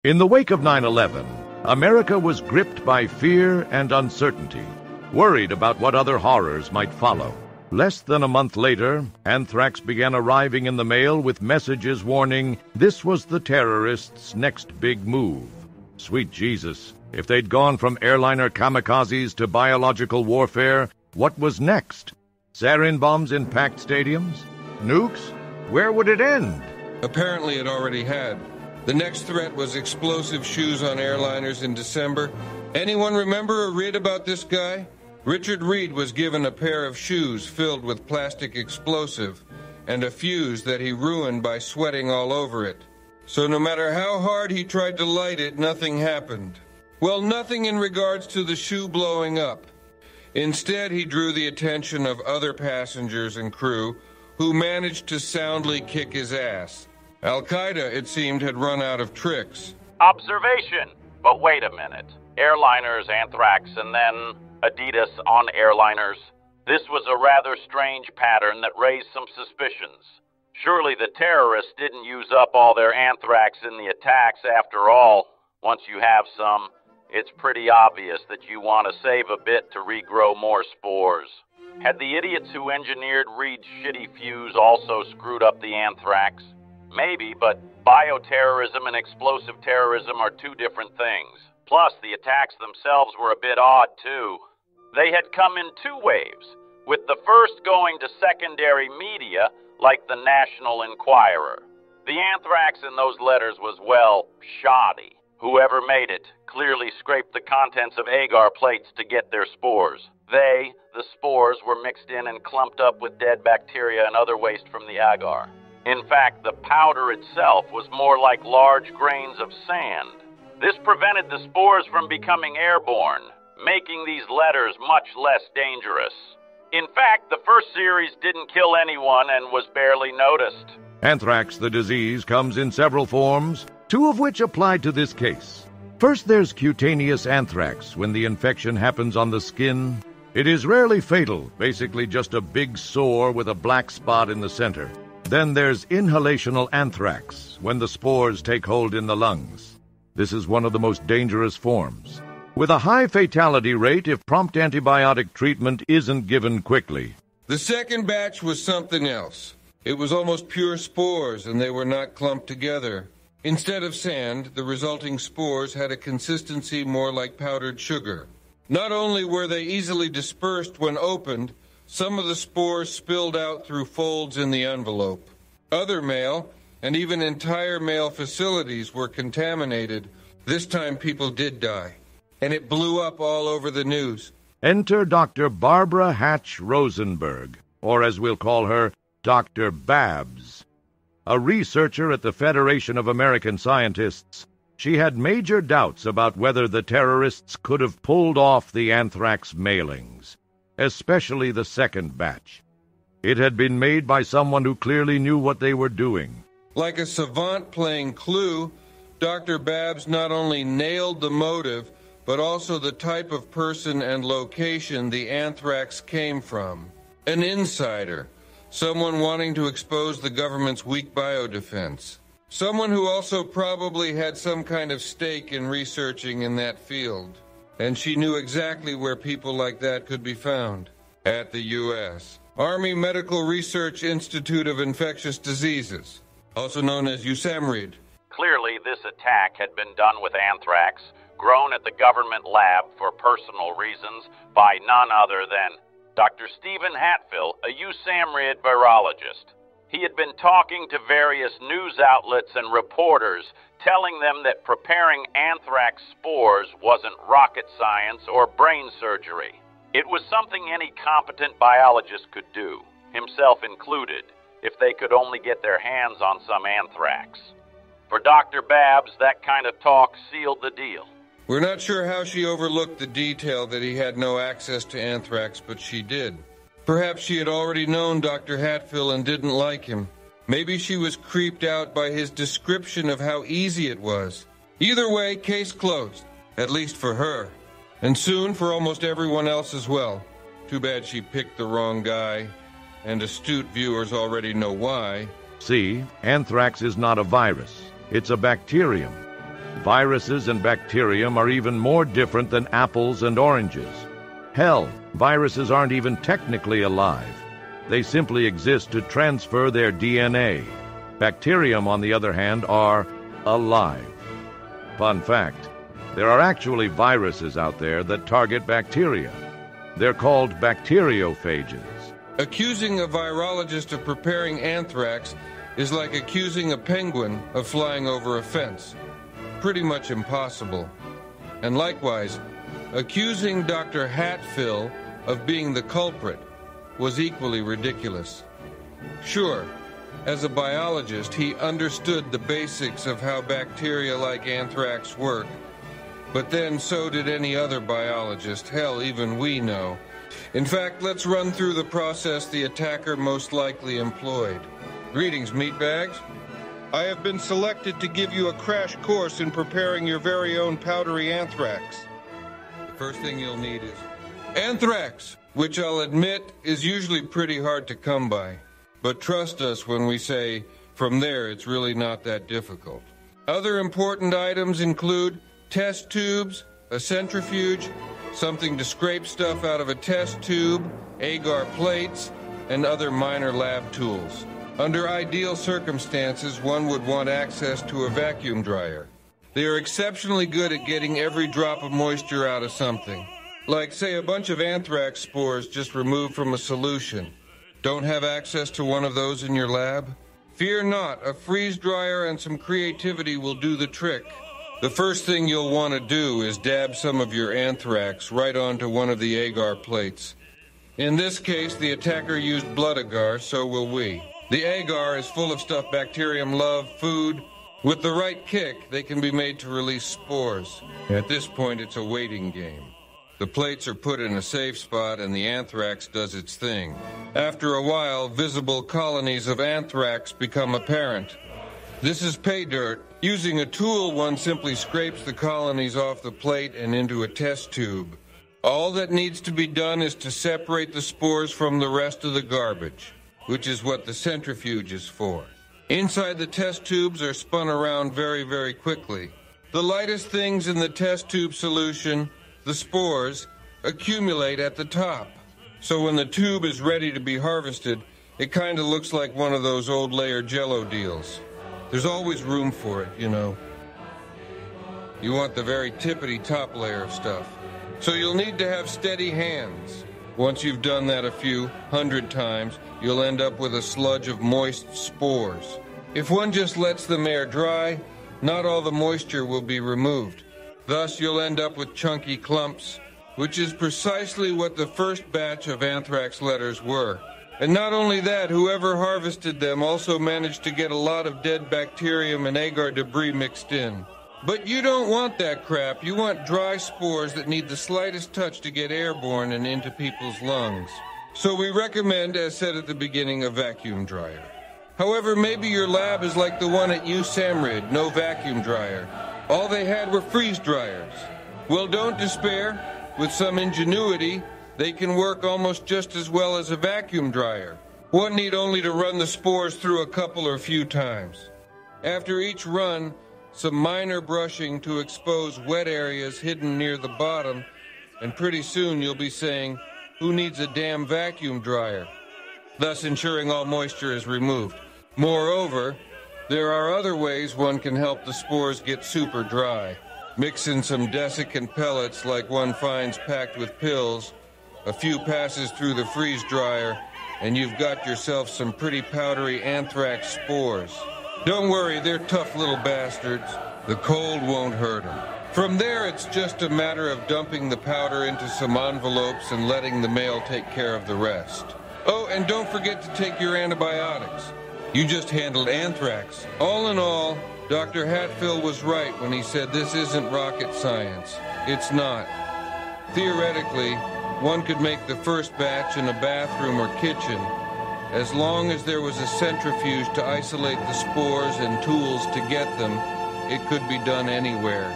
In the wake of 9/11, America was gripped by fear and uncertainty, worried about what other horrors might follow. Less than a month later, anthrax began arriving in the mail with messages warning this was the terrorists' next big move. Sweet Jesus, if they'd gone from airliner kamikazes to biological warfare, what was next? Sarin bombs in packed stadiums? Nukes? Where would it end? Apparently it already had. The next threat was explosive shoes on airliners in December. Anyone remember or read about this guy? Richard Reed was given a pair of shoes filled with plastic explosive and a fuse that he ruined by sweating all over it. So no matter how hard he tried to light it, nothing happened. Well, nothing in regards to the shoe blowing up. Instead, he drew the attention of other passengers and crew who managed to soundly kick his ass. Al-Qaeda, it seemed, had run out of tricks. Observation! But wait a minute. Airliners, anthrax, and then Adidas on airliners. This was a rather strange pattern that raised some suspicions. Surely the terrorists didn't use up all their anthrax in the attacks after all. Once you have some, it's pretty obvious that you want to save a bit to regrow more spores. Had the idiots who engineered Reed's shitty fuse also screwed up the anthrax? Maybe, but bioterrorism and explosive terrorism are two different things. Plus, the attacks themselves were a bit odd, too. They had come in two waves, with the first going to secondary media, like the National Enquirer. The anthrax in those letters was, well, shoddy. Whoever made it clearly scraped the contents of agar plates to get their spores. The spores, were mixed in and clumped up with dead bacteria and other waste from the agar. In fact, the powder itself was more like large grains of sand. This prevented the spores from becoming airborne, making these letters much less dangerous. In fact, the first series didn't kill anyone and was barely noticed. Anthrax, the disease, comes in several forms, two of which apply to this case. First, there's cutaneous anthrax, when the infection happens on the skin. It is rarely fatal, basically just a big sore with a black spot in the center. Then there's inhalational anthrax, when the spores take hold in the lungs. This is one of the most dangerous forms, with a high fatality rate if prompt antibiotic treatment isn't given quickly. The second batch was something else. It was almost pure spores, and they were not clumped together. Instead of sand, the resulting spores had a consistency more like powdered sugar. Not only were they easily dispersed when opened, some of the spores spilled out through folds in the envelope. Other mail, and even entire mail facilities, were contaminated. This time people did die, and it blew up all over the news. Enter Dr. Barbara Hatch Rosenberg, or as we'll call her, Dr. Babs. A researcher at the Federation of American Scientists, she had major doubts about whether the terrorists could have pulled off the anthrax mailings, especially the second batch. It had been made by someone who clearly knew what they were doing. Like a savant playing Clue, Dr. Babs not only nailed the motive, but also the type of person and location the anthrax came from. An insider, someone wanting to expose the government's weak biodefense. Someone who also probably had some kind of stake in researching in that field. And she knew exactly where people like that could be found. At the U.S. Army Medical Research Institute of Infectious Diseases, also known as USAMRIID. Clearly, this attack had been done with anthrax, grown at the government lab for personal reasons by none other than Dr. Stephen Hatfill, a USAMRIID virologist. He had been talking to various news outlets and reporters, telling them that preparing anthrax spores wasn't rocket science or brain surgery. It was something any competent biologist could do, himself included, if they could only get their hands on some anthrax. For Dr. Babs, that kind of talk sealed the deal. We're not sure how she overlooked the detail that he had no access to anthrax, but she did. Perhaps she had already known Dr. Hatfill and didn't like him. Maybe she was creeped out by his description of how easy it was. Either way, case closed, at least for her. And soon for almost everyone else as well. Too bad she picked the wrong guy, and astute viewers already know why. See, anthrax is not a virus. It's a bacterium. Viruses and bacterium are even more different than apples and oranges. Hell, viruses aren't even technically alive. They simply exist to transfer their DNA. Bacterium, on the other hand, are alive. Fun fact, there are actually viruses out there that target bacteria. They're called bacteriophages. Accusing a virologist of preparing anthrax is like accusing a penguin of flying over a fence. Pretty much impossible. And likewise, accusing Dr. Hatfill of being the culprit was equally ridiculous. Sure, as a biologist, he understood the basics of how bacteria like anthrax work, but then so did any other biologist. Hell, even we know. In fact, let's run through the process the attacker most likely employed. Greetings, meatbags. I have been selected to give you a crash course in preparing your very own powdery anthrax. The first thing you'll need is anthrax, which I'll admit is usually pretty hard to come by. But trust us when we say, from there, it's really not that difficult. Other important items include test tubes, a centrifuge, something to scrape stuff out of a test tube, agar plates, and other minor lab tools. Under ideal circumstances, one would want access to a vacuum dryer. They are exceptionally good at getting every drop of moisture out of something. Like, say, a bunch of anthrax spores just removed from a solution. Don't have access to one of those in your lab? Fear not, a freeze dryer and some creativity will do the trick. The first thing you'll want to do is dab some of your anthrax right onto one of the agar plates. In this case, the attacker used blood agar, so will we. The agar is full of stuff bacterium love, food. With the right kick, they can be made to release spores. At this point, it's a waiting game. The plates are put in a safe spot and the anthrax does its thing. After a while, visible colonies of anthrax become apparent. This is pay dirt. Using a tool, one simply scrapes the colonies off the plate and into a test tube. All that needs to be done is to separate the spores from the rest of the garbage, which is what the centrifuge is for. Inside the test tubes are spun around very, very quickly. The lightest things in the test tube solution, the spores, accumulate at the top. So when the tube is ready to be harvested, it kind of looks like one of those old layer Jell-O deals. There's always room for it, you know. You want the very tippity top layer of stuff. So you'll need to have steady hands. Once you've done that a few hundred times, you'll end up with a sludge of moist spores. If one just lets them air dry, not all the moisture will be removed. Thus, you'll end up with chunky clumps, which is precisely what the first batch of anthrax letters were. And not only that, whoever harvested them also managed to get a lot of dead bacterium and agar debris mixed in. But you don't want that crap. You want dry spores that need the slightest touch to get airborne and into people's lungs. So we recommend, as said at the beginning, a vacuum dryer. However, maybe your lab is like the one at USAMRIID, no vacuum dryer. All they had were freeze dryers. Well, don't despair. With some ingenuity, they can work almost just as well as a vacuum dryer. One need only to run the spores through a couple or few times. After each run, some minor brushing to expose wet areas hidden near the bottom, and pretty soon you'll be saying, "Who needs a damn vacuum dryer?" Thus ensuring all moisture is removed. Moreover, there are other ways one can help the spores get super dry. Mix in some desiccant pellets like one finds packed with pills, a few passes through the freeze dryer, and you've got yourself some pretty powdery anthrax spores. Don't worry, they're tough little bastards. The cold won't hurt them. From there, it's just a matter of dumping the powder into some envelopes and letting the mail take care of the rest. Oh, and don't forget to take your antibiotics. You just handled anthrax. All in all, Dr. Hatfill was right when he said this isn't rocket science. It's not. Theoretically, one could make the first batch in a bathroom or kitchen. As long as there was a centrifuge to isolate the spores and tools to get them, it could be done anywhere.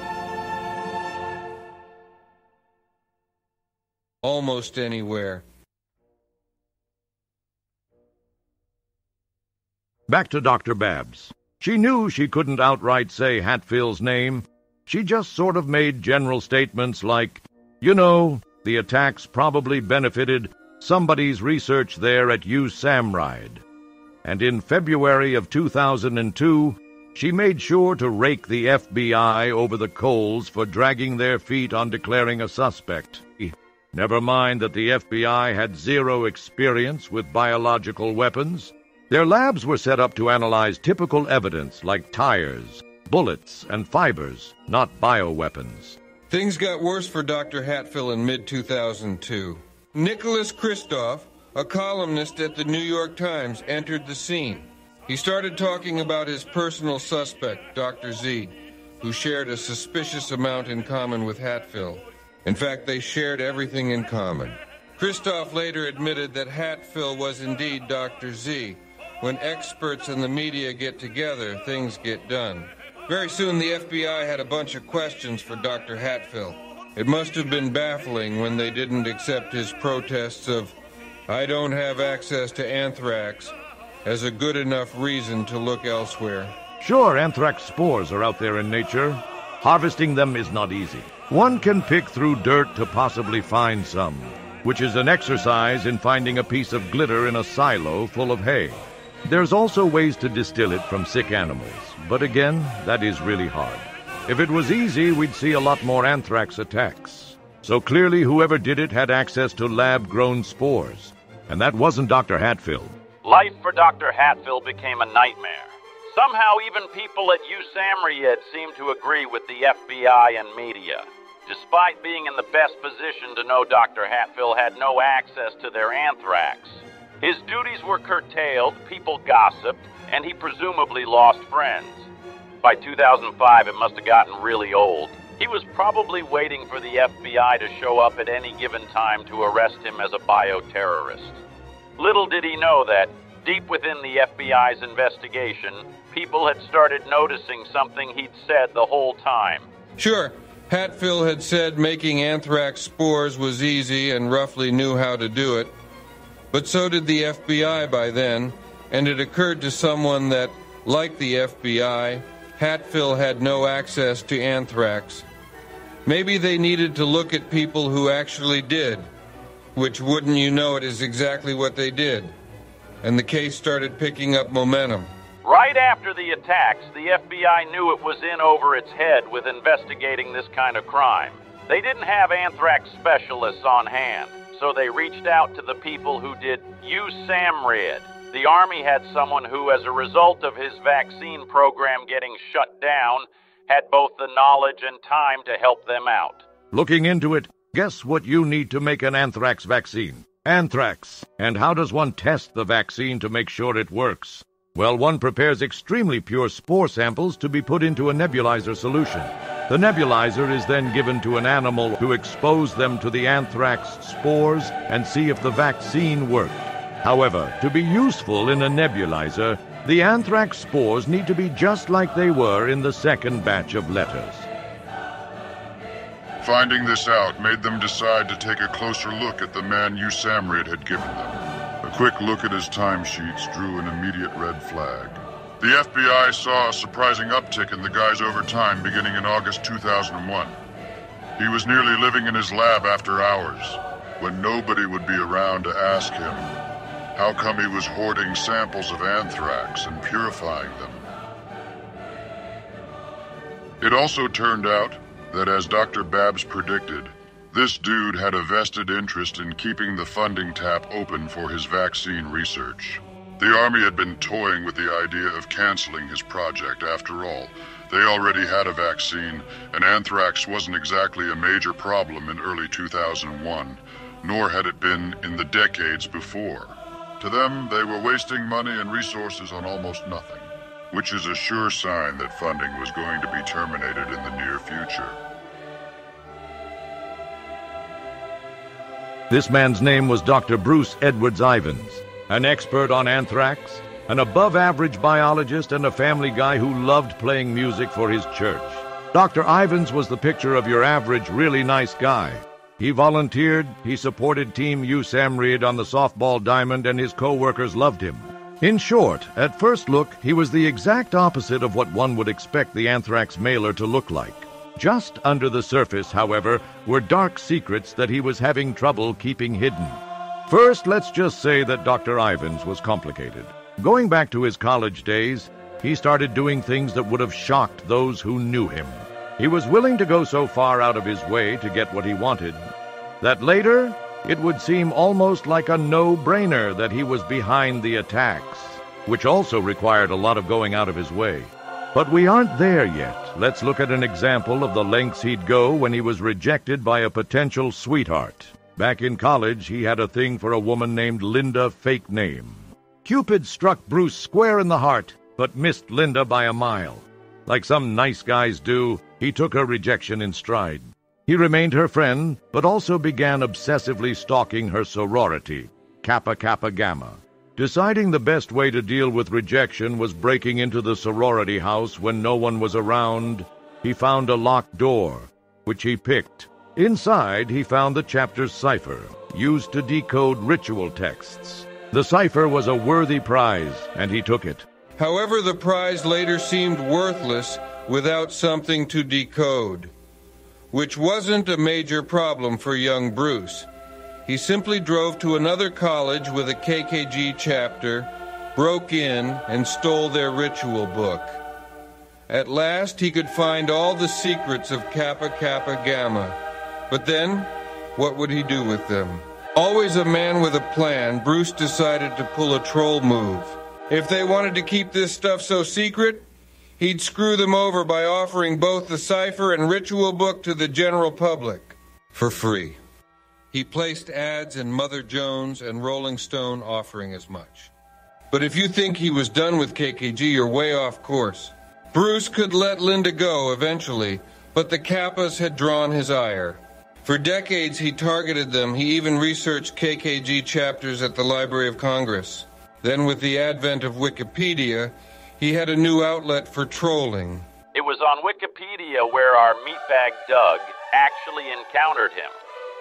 Almost anywhere. Back to Dr. Babs. She knew she couldn't outright say Hatfill's name, She just sort of made general statements like, you know, the attacks probably benefited somebody's research there at USAMRIID. And in February of 2002, she made sure to rake the FBI over the coals for dragging their feet on declaring a suspect. Never mind that the FBI had zero experience with biological weapons. Their labs were set up to analyze typical evidence like tires, bullets, and fibers, not bioweapons. Things got worse for Dr. Hatfill in mid-2002. Nicholas Kristof, a columnist at the New York Times, entered the scene. He started talking about his personal suspect, Dr. Z, who shared a suspicious amount in common with Hatfill. In fact, they shared everything in common. Kristof later admitted that Hatfill was indeed Dr. Z. When experts and the media get together, things get done. Very soon, the FBI had a bunch of questions for Dr. Hatfill. It must have been baffling when they didn't accept his protests of, "I don't have access to anthrax," as a good enough reason to look elsewhere. Sure, anthrax spores are out there in nature. Harvesting them is not easy. One can pick through dirt to possibly find some, which is an exercise in finding a piece of glitter in a silo full of hay. There's also ways to distill it from sick animals, but again, that is really hard. If it was easy, we'd see a lot more anthrax attacks. So clearly whoever did it had access to lab-grown spores, and that wasn't Dr. Hatfill. Life for Dr. Hatfill became a nightmare. Somehow even people at USAMRIID seemed to agree with the FBI and media. Despite being in the best position to know Dr. Hatfill had no access to their anthrax, his duties were curtailed, people gossiped, and he presumably lost friends. By 2005, it must have gotten really old. He was probably waiting for the FBI to show up at any given time to arrest him as a bioterrorist. Little did he know that, deep within the FBI's investigation, people had started noticing something he'd said the whole time. Sure, Hatfill had said making anthrax spores was easy and roughly knew how to do it. But so did the FBI by then, and it occurred to someone that, like the FBI, Hatfill had no access to anthrax. Maybe they needed to look at people who actually did, which, wouldn't you know it, is exactly what they did. And the case started picking up momentum. Right after the attacks, the FBI knew it was in over its head with investigating this kind of crime. They didn't have anthrax specialists on hand, so they reached out to the people who did USAMRIID. The Army had someone who, as a result of his vaccine program getting shut down, had both the knowledge and time to help them out. Looking into it, guess what you need to make an anthrax vaccine? Anthrax. And how does one test the vaccine to make sure it works? Well, one prepares extremely pure spore samples to be put into a nebulizer solution. The nebulizer is then given to an animal to expose them to the anthrax spores and see if the vaccine worked. However, to be useful in a nebulizer, the anthrax spores need to be just like they were in the second batch of letters. Finding this out made them decide to take a closer look at the man USAMRIID had given them. A quick look at his timesheets drew an immediate red flag. The FBI saw a surprising uptick in the guy's overtime beginning in August 2001. He was nearly living in his lab after hours, when nobody would be around to ask him how come he was hoarding samples of anthrax and purifying them. It also turned out that, as Dr. Babs predicted, this dude had a vested interest in keeping the funding tap open for his vaccine research. The Army had been toying with the idea of canceling his project. After all, they already had a vaccine, and anthrax wasn't exactly a major problem in early 2001, nor had it been in the decades before. To them, they were wasting money and resources on almost nothing, which is a sure sign that funding was going to be terminated in the near future. This man's name was Dr. Bruce Edwards Ivins, an expert on anthrax, an above-average biologist, and a family guy who loved playing music for his church. Dr. Ivins was the picture of your average, really nice guy. He volunteered, he supported Team USAMRIID on the softball diamond, and his co-workers loved him. In short, at first look, he was the exact opposite of what one would expect the anthrax mailer to look like. Just under the surface, however, were dark secrets that he was having trouble keeping hidden. First, let's just say that Dr. Ivins was complicated. Going back to his college days, he started doing things that would have shocked those who knew him. He was willing to go so far out of his way to get what he wanted that later it would seem almost like a no-brainer that he was behind the attacks, which also required a lot of going out of his way. But we aren't there yet. Let's look at an example of the lengths he'd go when he was rejected by a potential sweetheart. Back in college, he had a thing for a woman named Linda, fake name. Cupid struck Bruce square in the heart, but missed Linda by a mile. Like some nice guys do, he took her rejection in stride. He remained her friend, but also began obsessively stalking her sorority, Kappa Kappa Gamma. Deciding the best way to deal with rejection was breaking into the sorority house when no one was around, he found a locked door, which he picked. Inside, he found the chapter's cipher, used to decode ritual texts. The cipher was a worthy prize, and he took it. However, the prize later seemed worthless without something to decode, which wasn't a major problem for young Bruce. He simply drove to another college with a KKG chapter, broke in, and stole their ritual book. At last, he could find all the secrets of Kappa Kappa Gamma. But then, what would he do with them? Always a man with a plan, Bruce decided to pull a troll move. If they wanted to keep this stuff so secret, he'd screw them over by offering both the cipher and ritual book to the general public for free. He placed ads in Mother Jones and Rolling Stone offering as much. But if you think he was done with KKG, you're way off course. Bruce could let Linda go eventually, but the Kappas had drawn his ire. For decades he targeted them. He even researched KKG chapters at the Library of Congress. Then with the advent of Wikipedia, he had a new outlet for trolling. It was on Wikipedia where our meatbag Doug actually encountered him.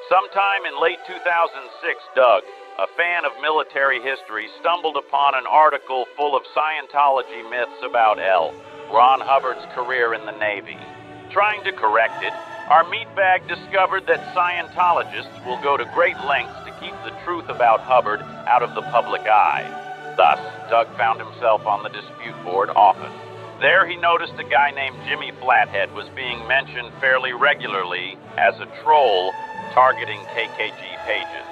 Sometime in late 2006, Doug, a fan of military history, stumbled upon an article full of Scientology myths about L, Ron Hubbard's career in the Navy. Trying to correct it, our meatbag discovered that Scientologists will go to great lengths to keep the truth about Hubbard out of the public eye. Thus, Doug found himself on the dispute board often. There he noticed a guy named Jimmy Flathead was being mentioned fairly regularly as a troll targeting KKG pages.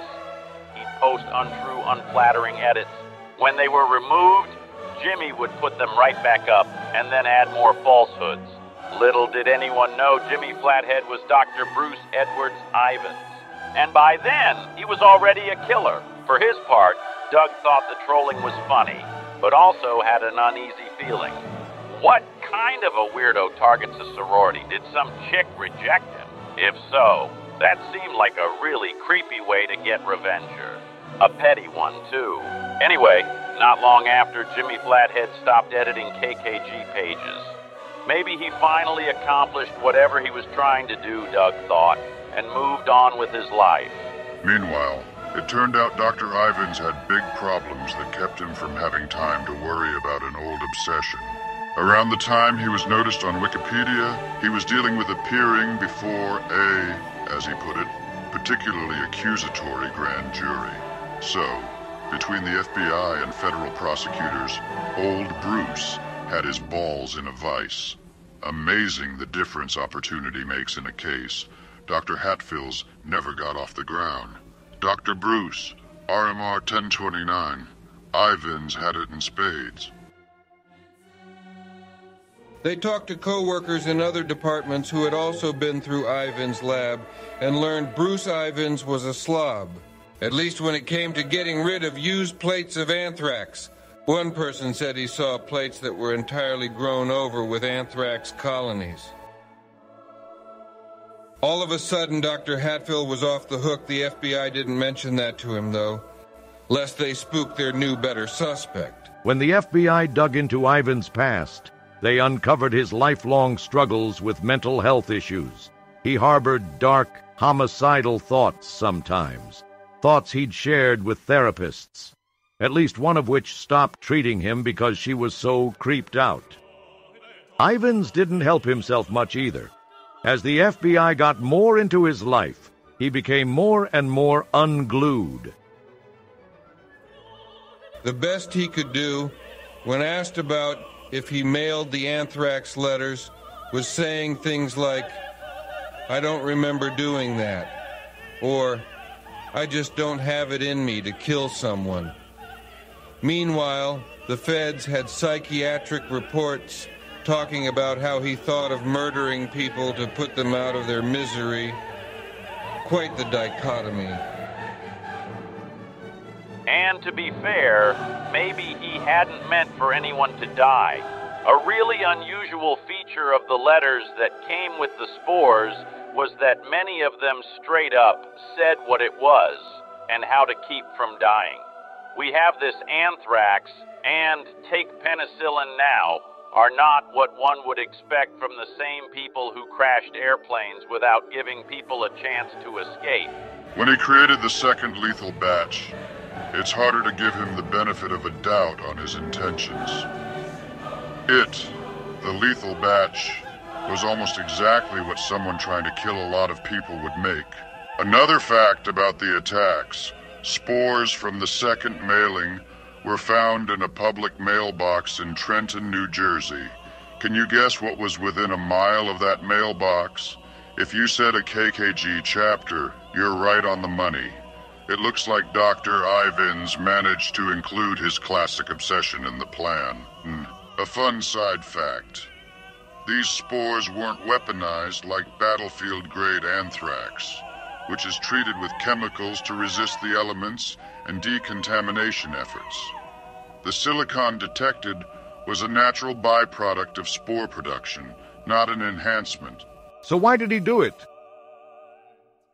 He'd post untrue, unflattering edits. When they were removed, Jimmy would put them right back up and then add more falsehoods. Little did anyone know Jimmy Flathead was Dr. Bruce Edwards Ivins. And by then, he was already a killer. For his part, Doug thought the trolling was funny, but also had an uneasy feeling. What kind of a weirdo targets a sorority? Did some chick reject him? If so, that seemed like a really creepy way to get revenge. A petty one, too. Anyway, not long after, Jimmy Flathead stopped editing KKG pages. Maybe he finally accomplished whatever he was trying to do, Doug thought, and moved on with his life. Meanwhile, it turned out Dr. Ivins had big problems that kept him from having time to worry about an old obsession. Around the time he was noticed on Wikipedia, he was dealing with appearing before a, as he put it, particularly accusatory grand jury. So, between the FBI and federal prosecutors, old Bruce had his balls in a vice. Amazing the difference opportunity makes in a case. Dr. Hatfield's never got off the ground. Dr. Bruce, RMR 1029. Ivins had it in spades. They talked to co-workers in other departments who had also been through Ivins' lab and learned Bruce Ivins was a slob, at least when it came to getting rid of used plates of anthrax. One person said he saw plates that were entirely grown over with anthrax colonies. All of a sudden, Dr. Hatfield was off the hook. The FBI didn't mention that to him, though, lest they spook their new, better suspect. When the FBI dug into Ivan's past, they uncovered his lifelong struggles with mental health issues. He harbored dark, homicidal thoughts sometimes, thoughts he'd shared with therapists, at least one of which stopped treating him because she was so creeped out. Ivins didn't help himself much either. As the FBI got more into his life, he became more and more unglued. The best he could do, when asked about if he mailed the anthrax letters, was saying things like, "I don't remember doing that," or "I just don't have it in me to kill someone." Meanwhile, the feds had psychiatric reports talking about how he thought of murdering people to put them out of their misery. Quite the dichotomy. And to be fair, maybe he hadn't meant for anyone to die. A really unusual feature of the letters that came with the spores was that many of them straight up said what it was and how to keep from dying. We have this anthrax and take penicillin now are not what one would expect from the same people who crashed airplanes without giving people a chance to escape. When he created the second lethal batch, it's harder to give him the benefit of a doubt on his intentions. The lethal batch, was almost exactly what someone trying to kill a lot of people would make. Another fact about the attacks, spores from the second mailing were found in a public mailbox in Trenton, New Jersey. Can you guess what was within a mile of that mailbox? If you said a KKG chapter, you're right on the money. It looks like Dr. Ivins managed to include his classic obsession in the plan. A fun side fact. These spores weren't weaponized like battlefield-grade anthrax, which is treated with chemicals to resist the elements and decontamination efforts. The silicon detected was a natural byproduct of spore production, not an enhancement. So why did he do it?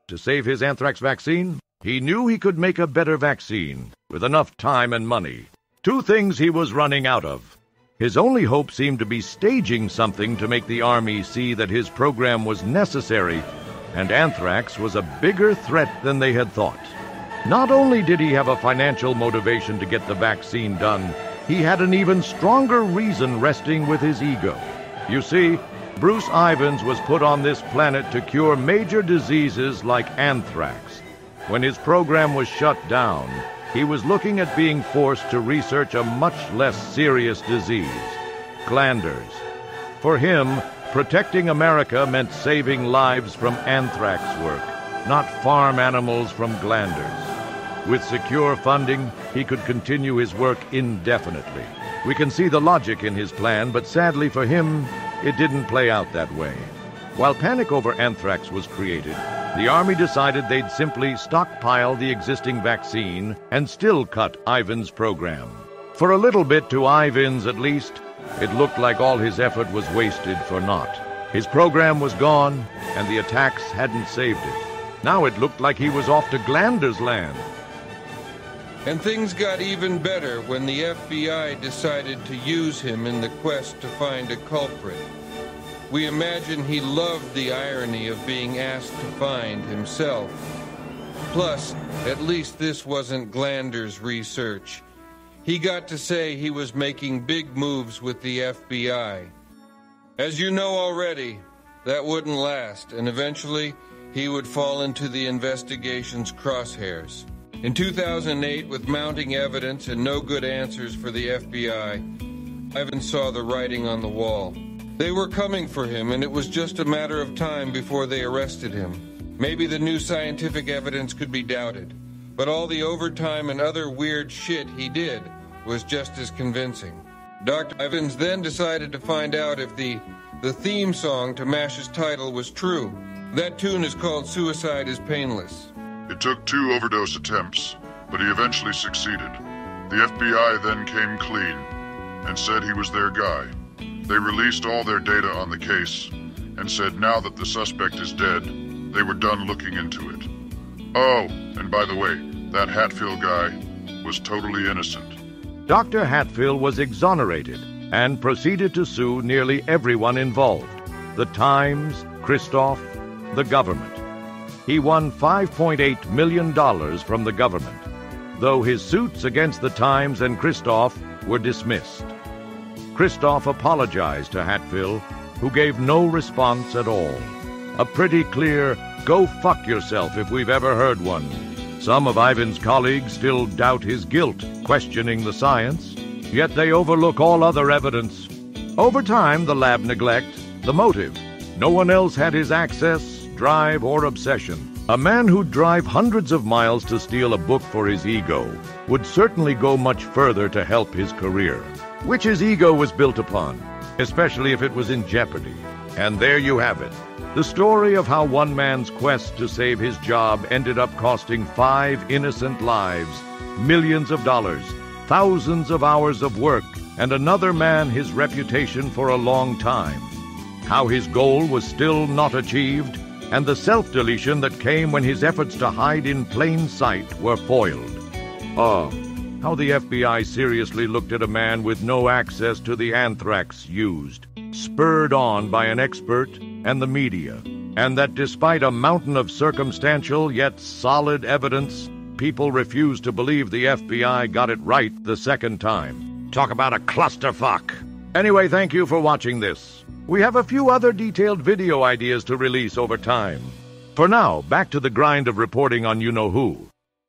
To save his anthrax vaccine? He knew he could make a better vaccine, with enough time and money. Two things he was running out of. His only hope seemed to be staging something to make the Army see that his program was necessary, and anthrax was a bigger threat than they had thought. Not only did he have a financial motivation to get the vaccine done, he had an even stronger reason resting with his ego. You see, Bruce Ivins was put on this planet to cure major diseases like anthrax. When his program was shut down, he was looking at being forced to research a much less serious disease, glanders. For him, protecting America meant saving lives from anthrax work, not farm animals from glanders. With secure funding, he could continue his work indefinitely. We can see the logic in his plan, but sadly for him, it didn't play out that way. While panic over anthrax was created, the Army decided they'd simply stockpile the existing vaccine and still cut Ivins' program. For a little bit, to Ivins at least, it looked like all his effort was wasted for naught. His program was gone, and the attacks hadn't saved it. Now it looked like he was off to Glander's land. And things got even better when the FBI decided to use him in the quest to find a culprit. We imagine he loved the irony of being asked to find himself. Plus, at least this wasn't Glander's research. He got to say he was making big moves with the FBI. As you know already, that wouldn't last, and eventually he would fall into the investigation's crosshairs. In 2008, with mounting evidence and no good answers for the FBI, Ivins saw the writing on the wall. They were coming for him, and it was just a matter of time before they arrested him. Maybe the new scientific evidence could be doubted, but all the overtime and other weird shit he did was just as convincing. Dr. Ivins then decided to find out if the theme song to MASH's title was true. That tune is called Suicide is Painless. It took 2 overdose attempts, but he eventually succeeded. The FBI then came clean and said he was their guy. They released all their data on the case and said now that the suspect is dead, they were done looking into it. Oh, and by the way, that Hatfield guy was totally innocent. Dr. Hatfield was exonerated and proceeded to sue nearly everyone involved. The Times, Christoph, the government. He won $5.8 million from the government, though his suits against the Times and Christoph were dismissed. Christoph apologized to Hatfield, who gave no response at all. A pretty clear, go fuck yourself if we've ever heard one. Some of Ivan's colleagues still doubt his guilt, questioning the science, yet they overlook all other evidence. Over time, the lab neglect, the motive. No one else had his access, drive, or obsession. A man who'd drive hundreds of miles to steal a book for his ego would certainly go much further to help his career, which his ego was built upon, especially if it was in jeopardy. And there you have it. The story of how one man's quest to save his job ended up costing 5 innocent lives, millions of dollars, thousands of hours of work, and another man his reputation for a long time. How his goal was still not achieved, and the self-deletion that came when his efforts to hide in plain sight were foiled. Oh, how the FBI seriously looked at a man with no access to the anthrax used, spurred on by an expert and the media, and that despite a mountain of circumstantial yet solid evidence, people refused to believe the FBI got it right the second time. Talk about a clusterfuck. Anyway, thank you for watching this. We have a few other detailed video ideas to release over time. For now, back to the grind of reporting on You-Know-Who.